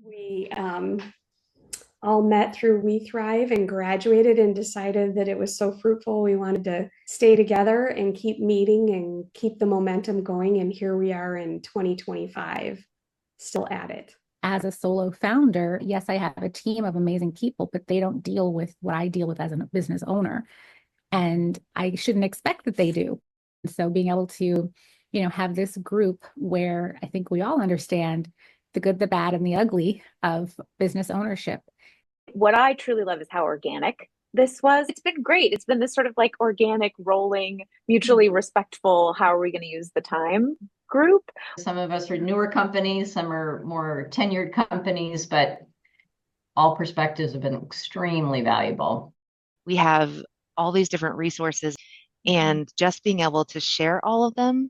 We all met through WeThrive and graduated and decided that it was so fruitful. We wanted to stay together and keep meeting and keep the momentum going. And here we are in 2025, still at it. As a solo founder, yes, I have a team of amazing people, but they don't deal with what I deal with as a business owner. And I shouldn't expect that they do. So being able to, have this group where I think we all understand the good, the bad, and the ugly of business ownership. What I truly love is how organic this was. It's been great. It's been this sort of like organic, rolling, mutually respectful, how are we going to use the time group. Some of us are newer companies, some are more tenured companies, but all perspectives have been extremely valuable. We have all these different resources, and just being able to share all of them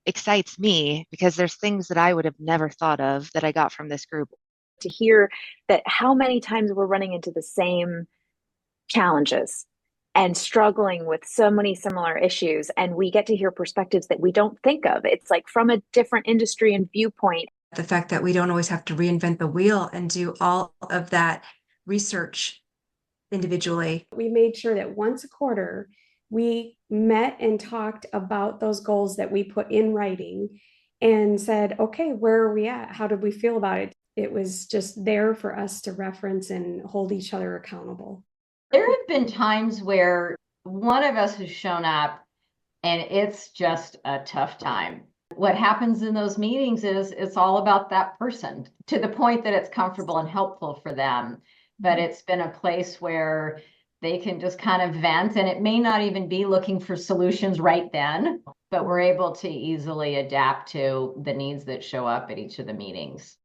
excites me because there's things that I would have never thought of that I got from this group. To hear that how many times we're running into the same challenges and struggling with so many similar issues, and we get to hear perspectives that we don't think of. It's like from a different industry and viewpoint. The fact that we don't always have to reinvent the wheel and do all of that research individually. We made sure that once a quarter, we met and talked about those goals that we put in writing and said, okay, where are we at? How did we feel about it? It was just there for us to reference and hold each other accountable. There have been times where one of us has shown up and it's just a tough time. What happens in those meetings is it's all about that person to the point that it's comfortable and helpful for them. But it's been a place where they can just kind of vent, and it may not even be looking for solutions right then, but we're able to easily adapt to the needs that show up at each of the meetings.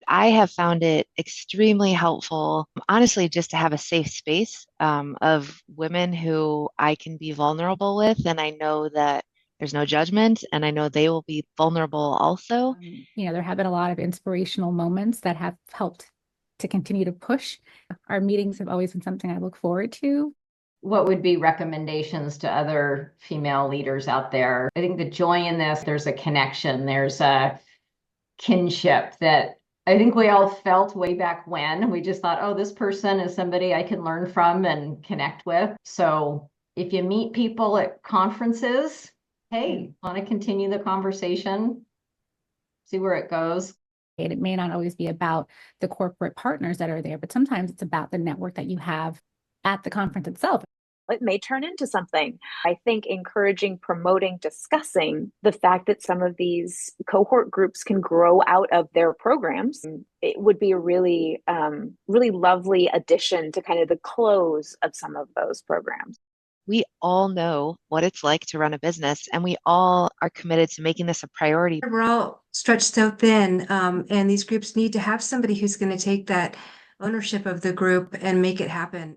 I have found it extremely helpful, honestly, just to have a safe space of women who I can be vulnerable with. And I know that there's no judgment, and I know they will be vulnerable also. There have been a lot of inspirational moments that have helped to continue to push. Our meetings have always been something I look forward to. What would be recommendations to other female leaders out there? I think the joy in this, there's a connection, there's a kinship that I think we all felt way back when. We just thought, oh, this person is somebody I can learn from and connect with. So if you meet people at conferences, hey, want to continue the conversation, see where it goes. It may not always be about the corporate partners that are there, but sometimes it's about the network that you have at the conference itself. It may turn into something. I think encouraging, promoting, discussing the fact that some of these cohort groups can grow out of their programs, it would be a really, really lovely addition to kind of the close of some of those programs. We all know what it's like to run a business, and we all are committed to making this a priority. We're all stretched so thin, and these groups need to have somebody who's going to take that ownership of the group and make it happen.